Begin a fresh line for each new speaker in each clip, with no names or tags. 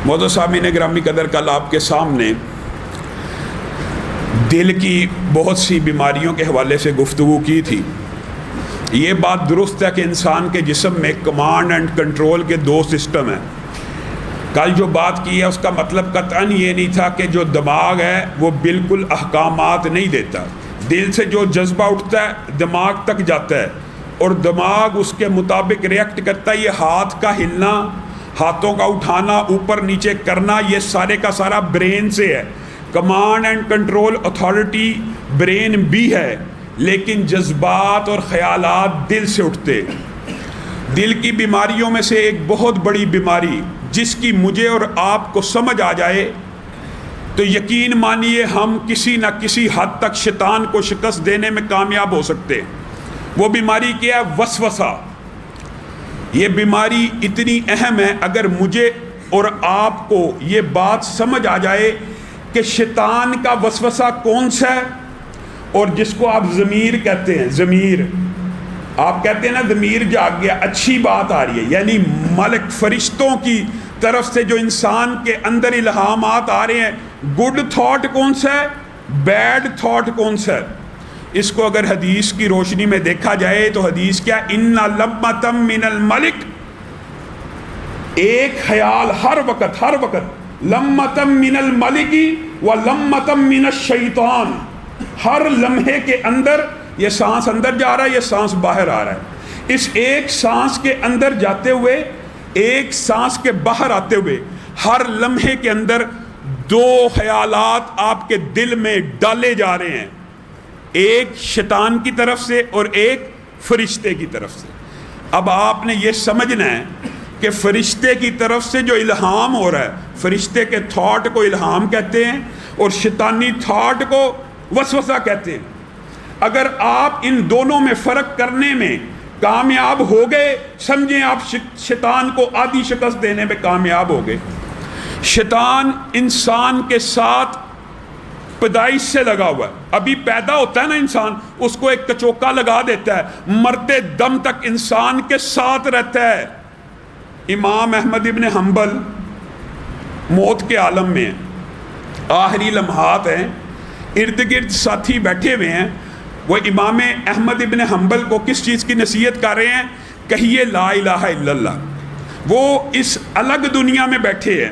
معزز سامعین گرامی قدر، کل آپ کے سامنے دل کی بہت سی بیماریوں کے حوالے سے گفتگو کی تھی۔ یہ بات درست ہے کہ انسان کے جسم میں کمانڈ اینڈ کنٹرول کے دو سسٹم ہیں۔ کل جو بات کی ہے اس کا مطلب قطعاً یہ نہیں تھا کہ جو دماغ ہے وہ بالکل احکامات نہیں دیتا۔ دل سے جو جذبہ اٹھتا ہے دماغ تک جاتا ہے اور دماغ اس کے مطابق ریئیکٹ کرتا ہے۔ یہ ہاتھ کا ہلنا، ہاتھوں کا اٹھانا، اوپر نیچے کرنا، یہ سارے کا سارا برین سے ہے۔ Command and control authority brain بھی ہے، لیکن جذبات اور خیالات دل سے اٹھتے۔ دل کی بیماریوں میں سے ایک بہت بڑی بیماری جس کی مجھے اور آپ کو سمجھ آ جائے تو یقین مانیے ہم کسی نہ کسی حد تک شیطان کو شکست دینے میں کامیاب ہو سکتے۔ وہ بیماری کیا ہے؟ وسوسہ۔ یہ بیماری اتنی اہم ہے، اگر مجھے اور آپ کو یہ بات سمجھ آ جائے کہ شیطان کا وسوسہ کون سا ہے، اور جس کو آپ ضمیر کہتے ہیں، ضمیر آپ کہتے ہیں نا ضمیر جاگ گیا، اچھی بات آ رہی ہے، یعنی ملک فرشتوں کی طرف سے جو انسان کے اندر الہامات آ رہے ہیں، گڈ تھاٹ کون سا ہے، بیڈ تھاٹ کون سا ہے۔ اس کو اگر حدیث کی روشنی میں دیکھا جائے تو حدیث کیا، ان لمۃ من الملک، ایک خیال ہر وقت لمۃ من الملک و لمۃ من الشیطان، ہر لمحے کے اندر یہ سانس اندر جا رہا ہے، یہ سانس باہر آ رہا ہے۔ اس ایک سانس کے اندر جاتے ہوئے، ایک سانس کے باہر آتے ہوئے، ہر لمحے کے اندر دو خیالات آپ کے دل میں ڈالے جا رہے ہیں، ایک شیطان کی طرف سے اور ایک فرشتے کی طرف سے۔ اب آپ نے یہ سمجھنا ہے کہ فرشتے کی طرف سے جو الہام ہو رہا ہے، فرشتے کے تھاٹ کو الہام کہتے ہیں اور شیطانی تھاٹ کو وسوسہ کہتے ہیں۔ اگر آپ ان دونوں میں فرق کرنے میں کامیاب ہو گئے، سمجھیں آپ شیطان کو آدھی شکست دینے میں کامیاب ہو گئے۔ شیطان انسان کے ساتھ پیدائش سے لگا ہوا ہے، ابھی پیدا ہوتا ہے نا انسان، اس کو ایک کچوکا لگا دیتا ہے، مرتے دم تک انسان کے ساتھ رہتا ہے۔ امام احمد ابن حنبل موت کے عالم میں ہیں، آخری لمحات ہیں، ارد گرد ساتھی بیٹھے ہوئے ہیں۔ وہ امام احمد ابن حنبل کو کس چیز کی نصیحت کر رہے ہیں؟ کہیے لا الہ الا اللہ۔ وہ اس الگ دنیا میں بیٹھے ہیں۔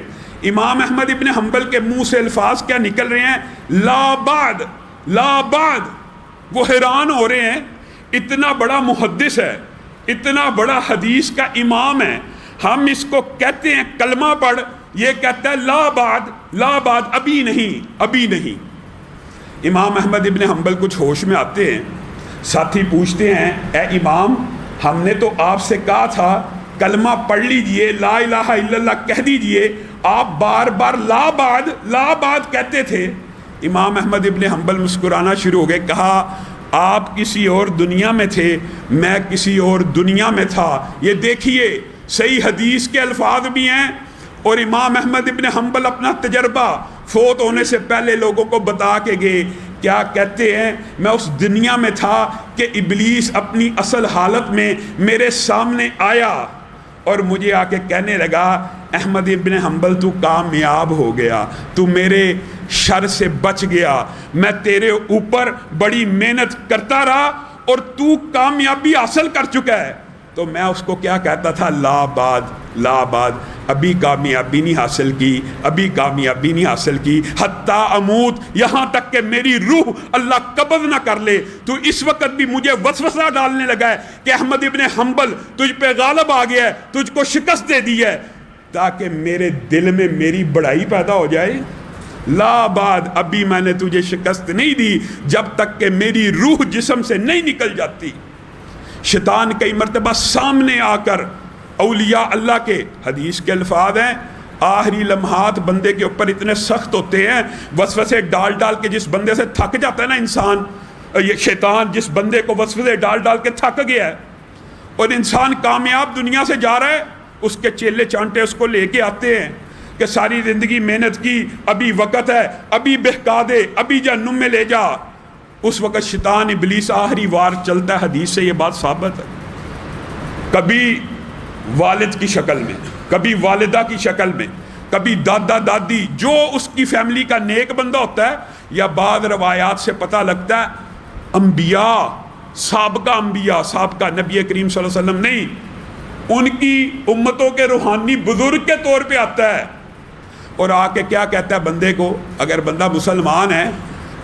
امام احمد ابن حنبل کے منہ سے الفاظ کیا نکل رہے ہیں؟ لا بعد، لا بعد۔ وہ حیران ہو رہے ہیں، اتنا بڑا محدث ہے، اتنا بڑا حدیث کا امام ہے، ہم اس کو کہتے ہیں کلمہ پڑھ، یہ کہتا ہے لا بعد، لا بعد، ابھی نہیں، ابھی نہیں۔ امام احمد ابن حنبل کچھ ہوش میں آتے ہیں، ساتھی پوچھتے ہیں اے امام، ہم نے تو آپ سے کہا تھا کلمہ پڑھ لیجئے، لا الہ الا اللہ کہہ دیجئے، آپ بار بار لا بعد، لا بعد کہتے تھے۔ امام احمد ابن حنبل مسکرانا شروع ہو گئے، کہا آپ کسی اور دنیا میں تھے، میں کسی اور دنیا میں تھا۔ یہ دیکھیے صحیح حدیث کے الفاظ بھی ہیں، اور امام احمد ابن حنبل اپنا تجربہ فوت ہونے سے پہلے لوگوں کو بتا کے گئے۔ کیا کہتے ہیں؟ میں اس دنیا میں تھا کہ ابلیس اپنی اصل حالت میں میرے سامنے آیا اور مجھے آ کے کہنے لگا احمد ابن حنبل تو کامیاب ہو گیا، تو میرے شر سے بچ گیا، میں تیرے اوپر بڑی محنت کرتا رہا اور تو کامیابی حاصل کر چکا ہے۔ تو میں اس کو کیا کہتا تھا؟ لا بعد، لا بعد، ابھی کامیابی نہیں حاصل کی، ابھی کامیابی نہیں حاصل کی، حتیٰ اموت، یہاں تک کہ میری روح اللہ قبض نہ کر لے۔ تو اس وقت بھی مجھے وسوسہ ڈالنے لگا ہے کہ احمد ابن حنبل تجھ پہ غالب آ گیا ہے، تجھ کو شکست دے دی ہے، تاکہ میرے دل میں میری بڑائی پیدا ہو جائے۔ لا بعد، ابھی میں نے تجھے شکست نہیں دی جب تک کہ میری روح جسم سے نہیں نکل جاتی۔ شیطان کئی مرتبہ سامنے آ کر اولیاء اللہ کے، حدیث کے الفاظ ہیں، آخری لمحات بندے کے اوپر اتنے سخت ہوتے ہیں، وسوسے ڈال ڈال کے جس بندے سے تھک جاتا ہے نا انسان، یہ شیطان جس بندے کو وسوسے ڈال ڈال کے تھک گیا ہے اور انسان کامیاب دنیا سے جا رہا ہے، اس کے چیلے چانٹے اس کو لے کے آتے ہیں کہ ساری زندگی محنت کی، ابھی وقت ہے، ابھی بہکا دے، ابھی جہنم میں لے جا۔ اس وقت شیطان ابلیس آخری وار چلتا ہے، حدیث سے یہ بات ثابت ہے۔ کبھی والد کی شکل میں، کبھی والدہ کی شکل میں، کبھی دادا دادی، جو اس کی فیملی کا نیک بندہ ہوتا ہے، یا بعض روایات سے پتہ لگتا ہے انبیاء، سابقہ انبیاء، سابقہ نبی کریم صلی اللہ علیہ وسلم نہیں، ان کی امتوں کے روحانی بزرگ کے طور پہ آتا ہے، اور آ کے کیا کہتا ہے بندے کو، اگر بندہ مسلمان ہے،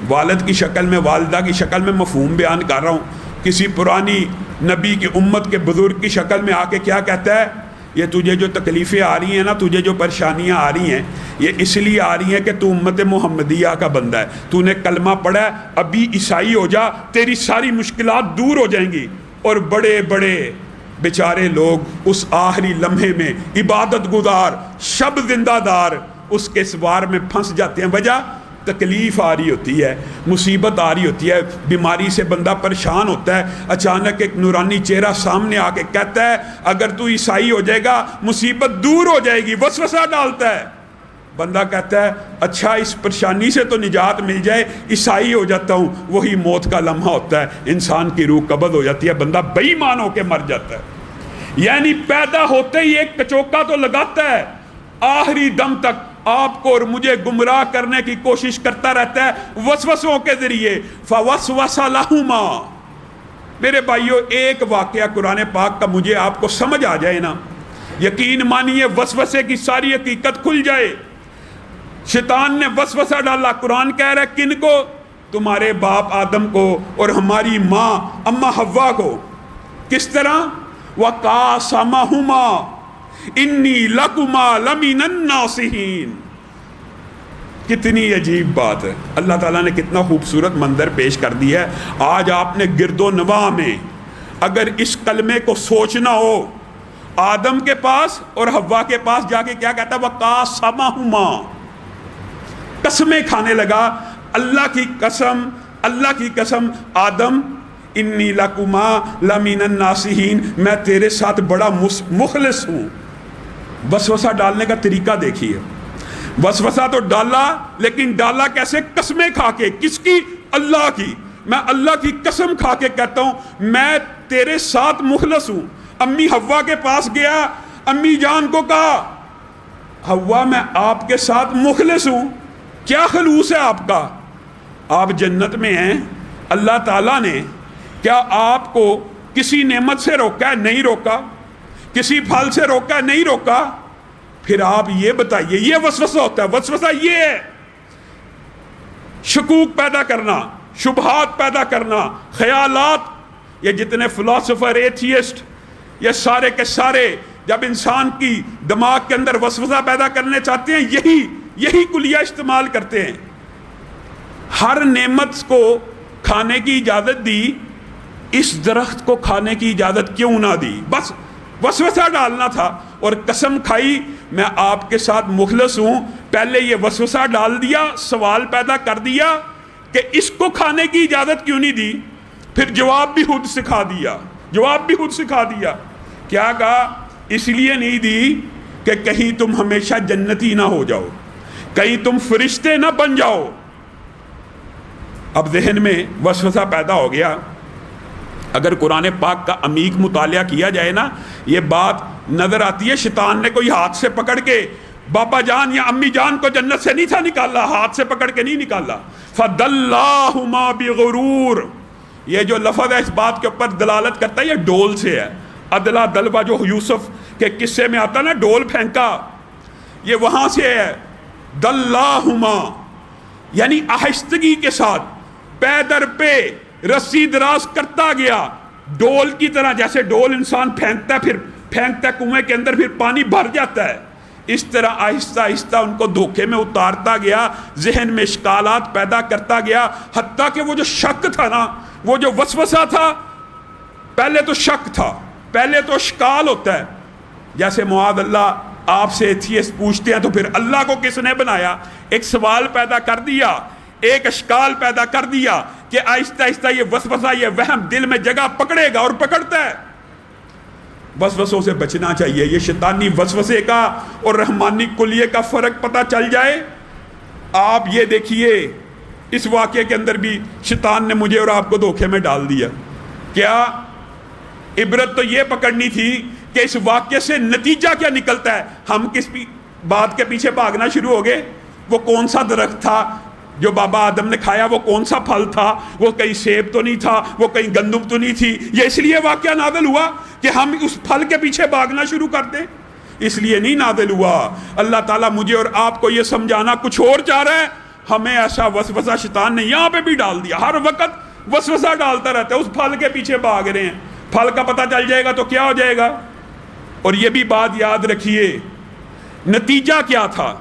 والد کی شکل میں، والدہ کی شکل میں، مفہوم بیان کر رہا ہوں، کسی پرانی نبی کی امت کے بزرگ کی شکل میں آ کے کیا کہتا ہے، یہ تجھے جو تکلیفیں آ رہی ہیں نا، تجھے جو پریشانیاں آ رہی ہیں، یہ اس لیے آ رہی ہیں کہ تو امت محمدیہ کا بندہ ہے، تو نے کلمہ پڑھا ہے، ابھی عیسائی ہو جا، تیری ساری مشکلات دور ہو جائیں گی۔ اور بڑے بڑے بیچارے لوگ اس آخری لمحے میں عبادت گزار، شب زندہ دار، اس کے سوار میں پھنس جاتے ہیں۔ وجہ تکلیف آ رہی ہوتی ہے، مصیبت آ رہی ہوتی ہے، بیماری سے بندہ پریشان ہوتا ہے، اچانک ایک نورانی چہرہ سامنے آ کے کہتا ہے اگر تو عیسائی ہو جائے گا مصیبت دور ہو جائے گی، وسوسہ ڈالتا ہے، بندہ کہتا ہے اچھا اس پریشانی سے تو نجات مل جائے، عیسائی ہو جاتا ہوں، وہی موت کا لمحہ ہوتا ہے، انسان کی روح قبض ہو جاتی ہے، بندہ بے ایمان ہو کے مر جاتا ہے۔ یعنی پیدا ہوتے ہی ایک کچوکا تو لگاتا ہے، آخری دم تک آپ کو اور مجھے گمراہ کرنے کی کوشش کرتا رہتا ہے وسوسوں کے ذریعے۔ فوسوس لہما، میرے بھائیو ایک واقعہ قرآن پاک کا مجھے آپ کو سمجھ آ جائے نا، یقین مانیے وسوسے کی ساری حقیقت کھل جائے۔ شیطان نے وسوسہ ڈالا، قرآن کہہ رہا ہے کن کو؟ تمہارے باپ آدم کو اور ہماری ماں اماں حوا کو۔ کس طرح؟ وَقَاسَمَهُمَا انی لکما لمن الناصحین۔ کتنی عجیب بات ہے، اللہ تعالیٰ نے کتنا خوبصورت منظر پیش کر دیا ہے۔ آج آپ نے گرد و نواح میں اگر اس کلمے کو سوچنا ہو، آدم کے پاس اور حوا کے پاس جا کے کیا کہتا ہے؟ وَقَاسَمَهُمَا، قسمیں کھانے لگا، اللہ کی قسم، اللہ کی قسم آدم انی لکما لمن الناصحین، میں تیرے ساتھ بڑا مخلص ہوں۔ وسوسہ ڈالنے کا طریقہ دیکھیے، وسوسہ تو ڈالا، لیکن ڈالا کیسے؟ قسمیں کھا کے۔ کس کی؟ اللہ کی۔ میں اللہ کی قسم کھا کے کہتا ہوں میں تیرے ساتھ مخلص ہوں۔ امی حوا کے پاس گیا، امی جان کو کہا حوا میں آپ کے ساتھ مخلص ہوں۔ کیا خلوص ہے آپ کا؟ آپ جنت میں ہیں، اللہ تعالیٰ نے کیا آپ کو کسی نعمت سے روکا ہے؟ نہیں روکا۔ کسی پھل سے روکا ہے؟ نہیں روکا۔ پھر آپ یہ بتائیے، یہ وسوسہ ہوتا ہے۔ وسوسہ یہ ہے شکوک پیدا کرنا، شبہات پیدا کرنا، خیالات۔ یہ جتنے فلاسفر، ایتھیسٹ، یہ سارے کے سارے جب انسان کی دماغ کے اندر وسوسہ پیدا کرنے چاہتے ہیں، یہی کلیہ استعمال کرتے ہیں۔ ہر نعمت کو کھانے کی اجازت دی، اس درخت کو کھانے کی اجازت کیوں نہ دی؟ بس وسوسہ ڈالنا تھا، اور قسم کھائی میں آپ کے ساتھ مخلص ہوں۔ پہلے یہ وسوسہ ڈال دیا، سوال پیدا کر دیا کہ اس کو کھانے کی اجازت کیوں نہیں دی، پھر جواب بھی خود سکھا دیا۔ کیا کہا؟ اس لیے نہیں دی کہ کہیں تم ہمیشہ جنتی نہ ہو جاؤ، کہیں تم فرشتے نہ بن جاؤ۔ اب ذہن میں وسوسہ پیدا ہو گیا۔ اگر قرآن پاک کا عمیق مطالعہ کیا جائے نا، یہ بات نظر آتی ہے شیطان نے کوئی ہاتھ سے پکڑ کے بابا جان یا امی جان کو جنت سے نہیں تھا نکالا، ہاتھ سے پکڑ کے نہیں نکالا۔ فَدَلَّاهُمَا بِغُرُورٍ، یہ جو لفظ ہے اس بات کے اوپر دلالت کرتا ہے، یہ ڈول سے ہے۔ ادلا دلوا جو یوسف کے قصے میں آتا نا، ڈول پھینکا، یہ وہاں سے ہے۔ دَلَّاهُمَا یعنی آہستگی کے ساتھ پے در پہ رسی دراز کرتا گیا، ڈول کی طرح۔ جیسے ڈول انسان پھینکتا ہے، پھر پھینکتا ہے کنویں کے اندر، پھر پانی بھر جاتا ہے، اس طرح آہستہ آہستہ ان کو دھوکے میں اتارتا گیا، ذہن میں اشکالات پیدا کرتا گیا، حتیٰ کہ وہ جو شک تھا نا، وہ جو وسوسہ تھا، پہلے تو شک تھا، پہلے تو اشکال ہوتا ہے۔ جیسے معاذ اللہ آپ سے ایتھیسٹ پوچھتے ہیں تو پھر اللہ کو کس نے بنایا؟ ایک سوال پیدا کر دیا، ایک اشکال پیدا کر دیا کہ آہستہ آہستہ یہ وسوسہ، یہ وہم دل میں جگہ پکڑے گا، اور پکڑتا ہے۔ وسوسوں سے بچنا چاہیے۔ یہ شیطانی وسوسے کا اور رحمانی کلیے کا فرق پتہ چل جائے۔ آپ یہ دیکھیے اس واقعے کے اندر بھی شیطان نے مجھے اور آپ کو دھوکے میں ڈال دیا۔ کیا عبرت تو یہ پکڑنی تھی کہ اس واقعے سے نتیجہ کیا نکلتا ہے، ہم کس بات کے پیچھے بھاگنا شروع ہو گئے. وہ کون سا درخت تھا جو بابا آدم نے کھایا؟ وہ کون سا پھل تھا؟ وہ کہیں سیب تو نہیں تھا، وہ کہیں گندم تو نہیں تھی. یہ اس لیے واقعہ نازل ہوا کہ ہم اس پھل کے پیچھے بھاگنا شروع کر دیں؟ اس لیے نہیں نازل ہوا. اللہ تعالیٰ مجھے اور آپ کو یہ سمجھانا کچھ اور چاہ رہا ہے. ہمیں ایسا وسوسہ شیطان نے یہاں پہ بھی ڈال دیا. ہر وقت وسوسہ ڈالتا رہتا ہے. اس پھل کے پیچھے بھاگ رہے ہیں. پھل کا پتہ چل جائے گا تو کیا ہو جائے گا؟ اور یہ بھی بات یاد رکھیے، نتیجہ کیا تھا؟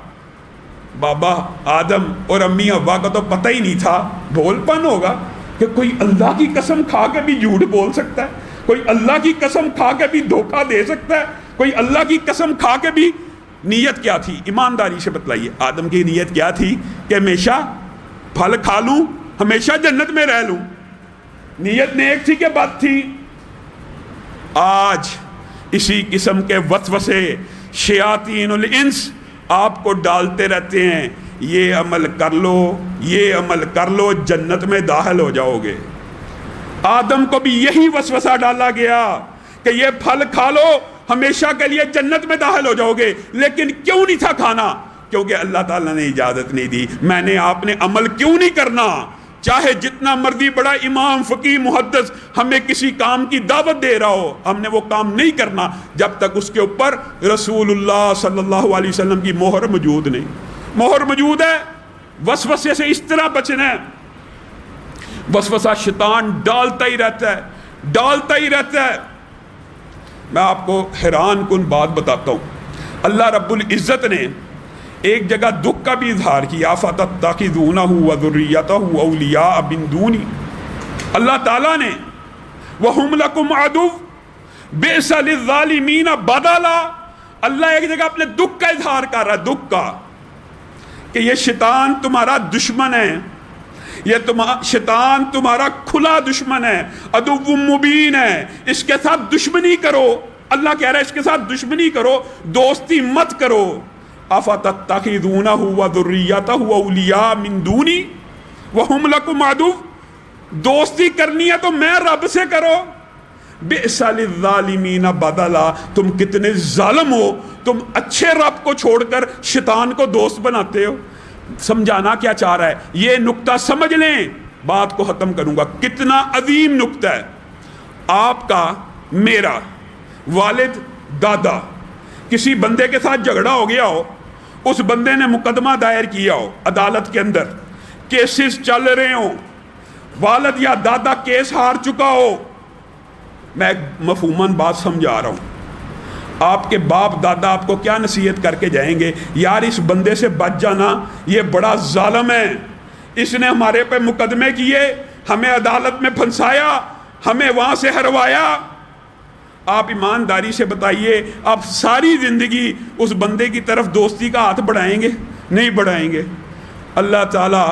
بابا آدم اور امی حوا کا تو پتہ ہی نہیں تھا. بول پن ہوگا کہ کوئی اللہ کی قسم کھا کے بھی جھوٹ بول سکتا ہے، کوئی اللہ کی قسم کھا کے بھی دھوکہ دے سکتا ہے، کوئی اللہ کی قسم کھا کے بھی. نیت کیا تھی؟ ایمانداری سے بتلائیے. آدم کی نیت کیا تھی؟ کہ ہمیشہ پھل کھا لوں، ہمیشہ جنت میں رہ لوں. نیت نیک تھی کہ بد تھی؟ آج اسی قسم کے وسوسے شیاطین الانس آپ کو ڈالتے رہتے ہیں. یہ عمل کر لو، یہ عمل کر لو، جنت میں داخل ہو جاؤ گے. آدم کو بھی یہی وسوسہ ڈالا گیا کہ یہ پھل کھا لو، ہمیشہ کے لیے جنت میں داخل ہو جاؤ گے. لیکن کیوں نہیں تھا کھانا؟ کیونکہ اللہ تعالیٰ نے اجازت نہیں دی. میں نے آپ نے عمل کیوں نہیں کرنا؟ چاہے جتنا مرضی بڑا امام فقیہ محدث ہمیں کسی کام کی دعوت دے رہا ہو، ہم نے وہ کام نہیں کرنا جب تک اس کے اوپر رسول اللہ صلی اللہ علیہ وسلم کی مہر موجود نہیں. مہر موجود ہے. وسوسے سے اس طرح بچنا ہے. وسوسہ شیطان ڈالتا ہی رہتا ہے، ڈالتا ہی رہتا ہے. میں آپ کو حیران کن بات بتاتا ہوں. اللہ رب العزت نے ایک جگہ دکھ کا بھی اظہار کیا. فَتَتَّخِذُونَهُ وَذُرِّيَّتَهُ أَوْلِيَاءَ مِن دُونِي. اللہ تعالیٰ نے وَهُمْ لَكُمْ عَدُوٌّ بِئْسَ لِلظَّالِمِينَ بَدَلًا. اللہ ایک جگہ اپنے دکھ کا اظہار کر رہا ہے، دکھ کا، کہ یہ شیطان تمہارا دشمن ہے. یہ شیطان تمہارا کھلا دشمن ہے، عدو مبین ہے. اس کے ساتھ دشمنی کرو. اللہ کہہ رہا ہے اس کے ساتھ دشمنی کرو، دوستی مت کرو. أَفَتَتَّخِذُونَهُ وَذُرِّيَّتَهُ أَوْلِيَاءَ مِن دُونِي وَهُمْ لَكُمْ عَدُوٌّ. دوستی کرنی ہے تو میں رب سے کرو. بِئْسَ لِلظَّالِمِينَ بَدَلًا. تم کتنے ظالم ہو، تم اچھے رب کو چھوڑ کر شیطان کو دوست بناتے ہو. سمجھانا کیا چاہ رہا ہے؟ یہ نقطہ سمجھ لیں، بات کو ختم کروں گا. کتنا عظیم نقطہ ہے. آپ کا، میرا والد، دادا، کسی بندے کے ساتھ جھگڑا ہو گیا ہو، اس بندے نے مقدمہ دائر کیا ہو عدالت کے اندر، کیسز چل رہے ہوں، والد یا دادا کیس ہار چکا ہو. میں مفہوماً بات سمجھا رہا ہوں. آپ کے باپ دادا آپ کو کیا نصیحت کر کے جائیں گے؟ یار اس بندے سے بچ جانا، یہ بڑا ظالم ہے، اس نے ہمارے پہ مقدمے کیے، ہمیں عدالت میں پھنسایا، ہمیں وہاں سے ہروایا. آپ ایمانداری سے بتائیے، آپ ساری زندگی اس بندے کی طرف دوستی کا ہاتھ بڑھائیں گے؟ نہیں بڑھائیں گے. اللہ تعالیٰ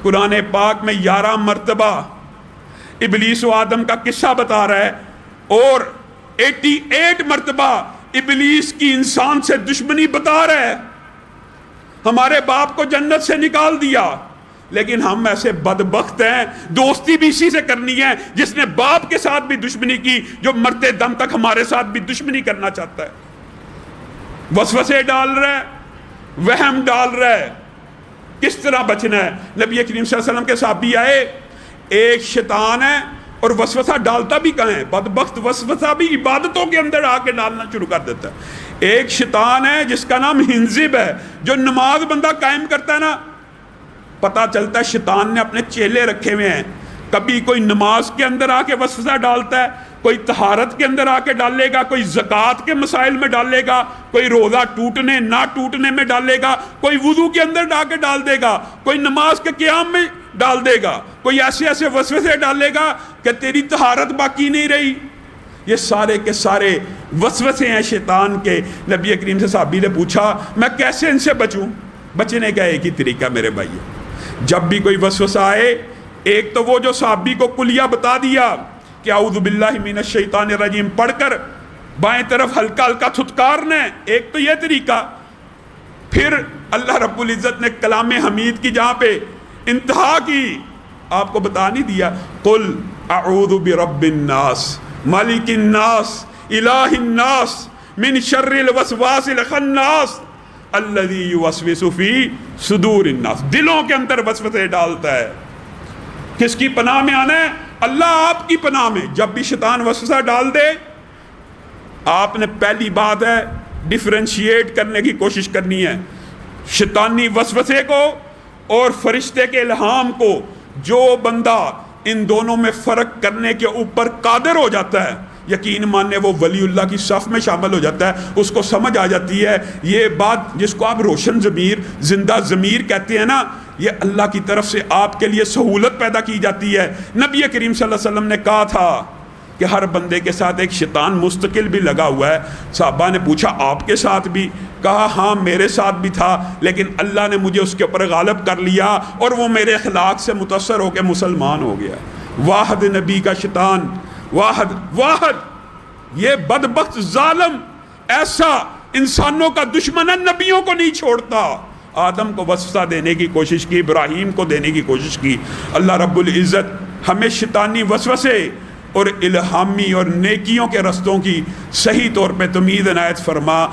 قرآن پاک میں 11 مرتبہ ابلیس و آدم کا قصہ بتا رہا ہے، اور 88 مرتبہ ابلیس کی انسان سے دشمنی بتا رہا ہے. ہمارے باپ کو جنت سے نکال دیا، لیکن ہم ایسے بدبخت ہیں، دوستی بھی اسی سے کرنی ہے جس نے باپ کے ساتھ بھی دشمنی کی، جو مرتے دم تک ہمارے ساتھ بھی دشمنی کرنا چاہتا ہے. وسوسے ڈال رہا ہے، وہم ڈال رہا ہے. کس طرح بچنا ہے؟ نبی کریم صلی اللہ علیہ وسلم کے صحابی آئے، ایک شیطان ہے اور وسوسہ ڈالتا بھی کہاں ہے؟ بدبخت وسوسہ بھی عبادتوں کے اندر آ کے ڈالنا شروع کر دیتا ہے. ایک شیطان ہے جس کا نام ہنزب ہے، جو نماز بندہ قائم کرتا ہے نا، پتہ چلتا ہے شیطان نے اپنے چیلے رکھے ہوئے ہیں. کبھی کوئی نماز کے اندر آ کے وسوسہ ڈالتا ہے، کوئی طہارت کے اندر آ کے ڈالے گا، کوئی زکوٰۃ کے مسائل میں ڈالے گا، کوئی روزہ ٹوٹنے نہ ٹوٹنے میں ڈالے گا، کوئی وضو کے اندر آ کے ڈال دے گا، کوئی نماز کے قیام میں ڈال دے گا، کوئی ایسے ایسے وسوسے ڈالے گا کہ تیری طہارت باقی نہیں رہی. یہ سارے کے سارے وسوسے ہیں شیطان کے. نبی کریم سے صحابی نے پوچھا میں کیسے ان سے بچوں؟ بچنے کا ایک ہی طریقہ میرے بھائی، جب بھی کوئی وسوسہ آئے، ایک تو وہ جو صحابی کو کلیہ بتا دیا کہ اعوذ باللہ من الشیطان الرجیم پڑھ کر بائیں طرف ہلکا ہلکا تھتکارنا ہے، ایک تو یہ طریقہ. پھر اللہ رب العزت نے کلام حمید کی جہاں پہ انتہا کی، آپ کو بتا نہیں دیا قل اعوذ برب الناس ملک الناس الہ الناس من شر الوسواس الخناس. الذی یوسوس فی صدور الناس، دلوں کے اندر وسوسے ڈالتا ہے۔ کس کی پناہ میں آنا ہے؟ اللہ آپ کی پناہ میں۔ جب بھی شیطان وسوسہ ڈال دے، آپ نے پہلی بات ہے ڈیفرینشیٹ کرنے کی کوشش کرنی ہے شیطانی وسوسے کو اور فرشتے کے الہام کو۔ جو بندہ ان دونوں میں فرق کرنے کے اوپر قادر ہو جاتا ہے، یقین ماننے وہ ولی اللہ کی صف میں شامل ہو جاتا ہے۔ اس کو سمجھ آ جاتی ہے یہ بات جس کو آپ روشن ضمیر، زندہ ضمیر کہتے ہیں نا، یہ اللہ کی طرف سے آپ کے لیے سہولت پیدا کی جاتی ہے۔ نبی کریم صلی اللہ علیہ وسلم نے کہا تھا کہ ہر بندے کے ساتھ ایک شیطان مستقل بھی لگا ہوا ہے۔ صحابہ نے پوچھا آپ کے ساتھ بھی؟ کہا ہاں میرے ساتھ بھی تھا، لیکن اللہ نے مجھے اس کے اوپر غالب کر لیا اور وہ میرے اخلاق سے متاثر ہو کے مسلمان ہو گیا۔ واحد نبی کا شیطان، واحد یہ بدبخت ظالم ایسا انسانوں کا دشمن ہے، نبیوں کو نہیں چھوڑتا۔ آدم کو وسوسہ دینے کی کوشش کی، ابراہیم کو دینے کی کوشش کی۔ اللہ رب العزت ہمیں شیطانی وسوسے اور الہامی اور نیکیوں کے رستوں کی صحیح طور پہ تمیز عنایت فرما۔